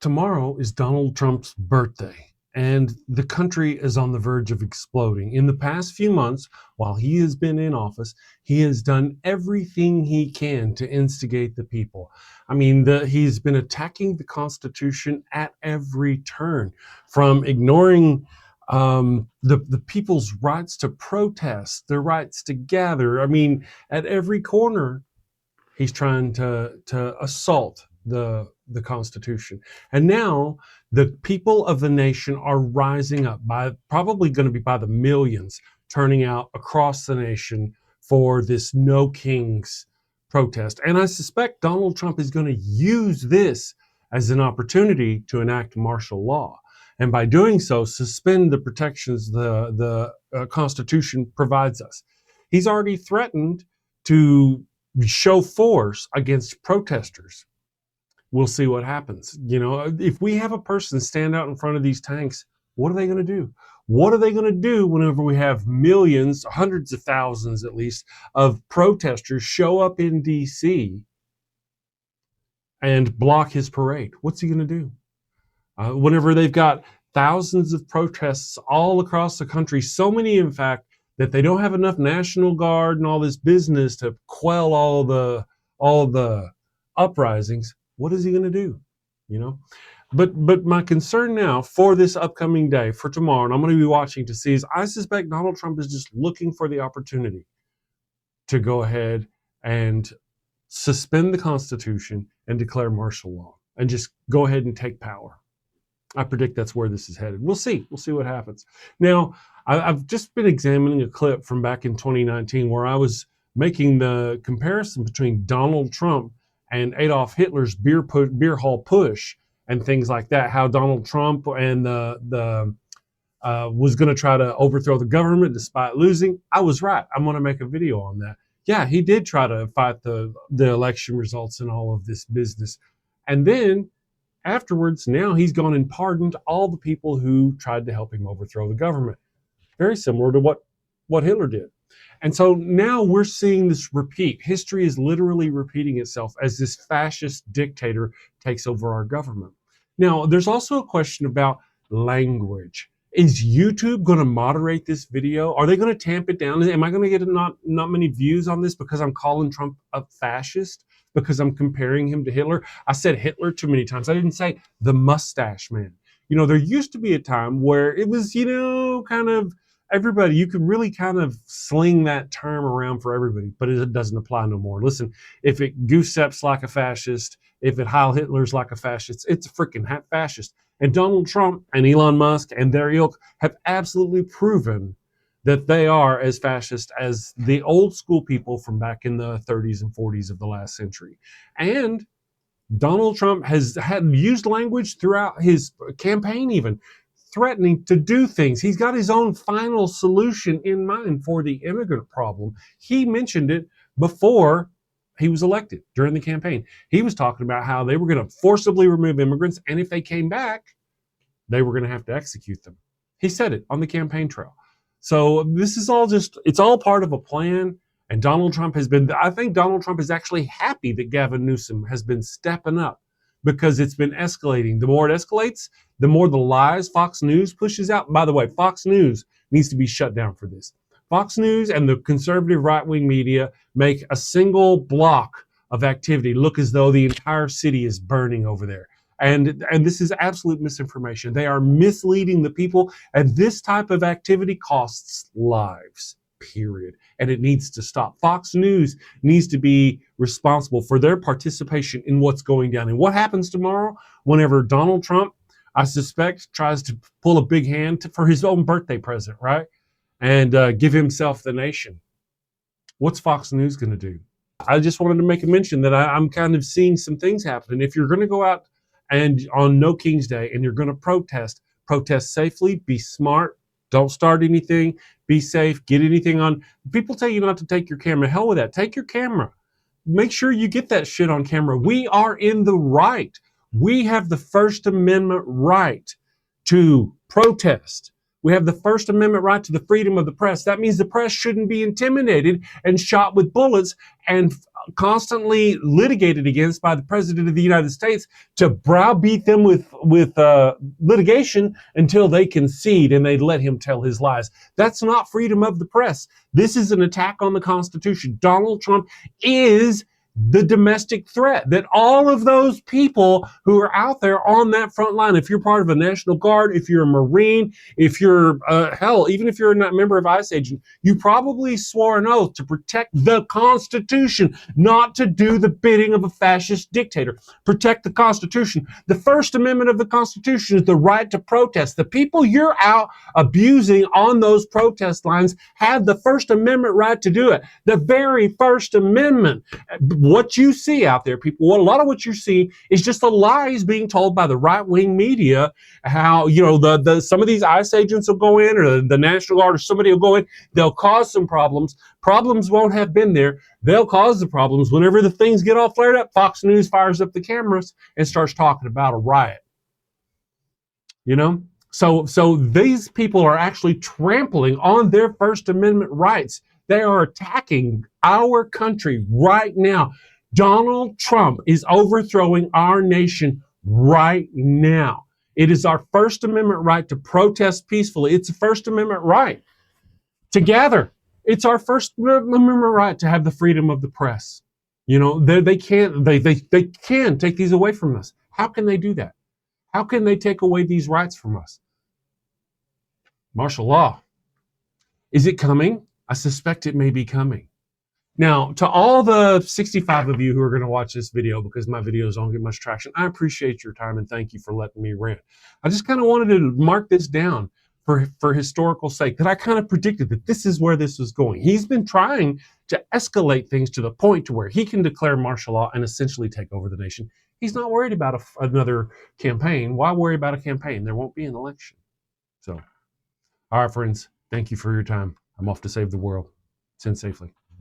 Tomorrow is Donald Trump's birthday, and the country is on the verge of exploding. In the past few months, while he has been in office, he has done everything he can to instigate the people. I mean, he's been attacking the Constitution at every turn, from ignoring the people's rights to protest, their rights to gather. I mean, at every corner, he's trying to assault the Constitution. And now the people of the nation are rising up, by probably going to be by the millions, turning out across the nation for this No Kings protest. And I suspect Donald Trump is going to use this as an opportunity to enact martial law. And by doing so, suspend the protections the Constitution provides us. He's already threatened to show force against protesters. We'll see what happens. You know, if we have a person stand out in front of these tanks, what are they going to do? What are they going to do whenever we have millions, hundreds of thousands at least, of protesters show up in D.C. and block his parade? What's he going to do? Whenever they've got thousands of protests all across the country, so many, in fact, that they don't have enough National Guard and all this business to quell all the uprisings, what is he going to do? You know, but my concern now for this upcoming day, for tomorrow, and I'm going to be watching to see, is I suspect Donald Trump is just looking for the opportunity to go ahead and suspend the Constitution and declare martial law and just go ahead and take power. I predict that's where this is headed. We'll see. We'll see what happens. Now, I've just been examining a clip from back in 2019 where I was making the comparison between Donald Trump and Adolf Hitler's beer hall push and things like that. How Donald Trump and was going to try to overthrow the government despite losing. I was right. I'm going to make a video on that. Yeah, he did try to fight the election results and all of this business, and then afterwards, now he's gone and pardoned all the people who tried to help him overthrow the government. Very similar to what Hitler did. And so now we're seeing this repeat. History is literally repeating itself as this fascist dictator takes over our government. Now, there's also a question about language. Is YouTube going to moderate this video? Are they going to tamp it down? Am I going to get not many views on this because I'm calling Trump a fascist? Because I'm comparing him to Hitler? I said Hitler too many times. I didn't say the mustache man. You know, there used to be a time where it was, you know, kind of everybody, you could really kind of sling that term around for everybody, but it doesn't apply no more. Listen, if it Giuseppe's like a fascist, if it Heil Hitler's like a fascist, it's a freaking fascist. And Donald Trump and Elon Musk and their ilk have absolutely proven that they are as fascist as the old school people from back in the 30s and 40s of the last century. And Donald Trump has used language throughout his campaign, even threatening to do things. He's got his own final solution in mind for the immigrant problem. He mentioned it before he was elected during the campaign. He was talking about how they were going to forcibly remove immigrants, and if they came back, they were going to have to execute them. He said it on the campaign trail. So this is all it's all part of a plan. And Donald Trump I think Donald Trump is actually happy that Gavin Newsom has been stepping up, because it's been escalating. The more it escalates, the more the lies Fox News pushes out. By the way, Fox News needs to be shut down for this. Fox News and the conservative right-wing media make a single block of activity look as though the entire city is burning over there. And this is absolute misinformation. They are misleading the people, and this type of activity costs lives, period. And it needs to stop. Fox News needs to be responsible for their participation in what's going down. And what happens tomorrow whenever Donald Trump, I suspect, tries to pull a big hand for his own birthday present, right? And give himself the nation. What's Fox News going to do? I just wanted to make a mention that I'm kind of seeing some things happen. If you're going to go out and on No King's Day and you're going to protest safely, be smart, don't start anything, be safe, get anything on. People tell you not to take your camera. Hell with that. Take your camera. Make sure you get that shit on camera. We are in the right. We have the First Amendment right to protest. We have the First Amendment right to the freedom of the press. That means the press shouldn't be intimidated and shot with bullets and constantly litigated against by the president of the United States to browbeat them with litigation until they concede and they let him tell his lies. That's not freedom of the press. This is an attack on the Constitution. Donald Trump is the domestic threat that all of those people who are out there on that front line, if you're part of a National Guard, if you're a Marine, if you're, hell, even if you're a member of ICE agent, you probably swore an oath to protect the Constitution, not to do the bidding of a fascist dictator. Protect the Constitution. The First Amendment of the Constitution is the right to protest. The people you're out abusing on those protest lines have the First Amendment right to do it. The very First Amendment. What you see out there, people, a lot of what you see is just the lies being told by the right-wing media. How, you know, some of these ICE agents will go in, or the National Guard, or somebody will go in, they'll cause some problems. Problems won't have been there. They'll cause the problems. Whenever the things get all flared up, Fox News fires up the cameras and starts talking about a riot. You know? So these people are actually trampling on their First Amendment rights. They are attacking our country right now. Donald Trump is overthrowing our nation right now. It is our First Amendment right to protest peacefully. It's a First Amendment right to gather. It's our First Amendment right to have the freedom of the press. You know, they can take these away from us. How can they do that? How can they take away these rights from us? Martial law. Is it coming? I suspect it may be coming. Now, to all the 65 of you who are going to watch this video, because my videos don't get much traction, I appreciate your time and thank you for letting me rant. I just kind of wanted to mark this down for historical sake, that I kind of predicted that this is where this was going. He's been trying to escalate things to the point to where he can declare martial law and essentially take over the nation. He's not worried about another campaign. Why worry about a campaign? There won't be an election. So, all right, friends, thank you for your time. I'm off to save the world. Send safely.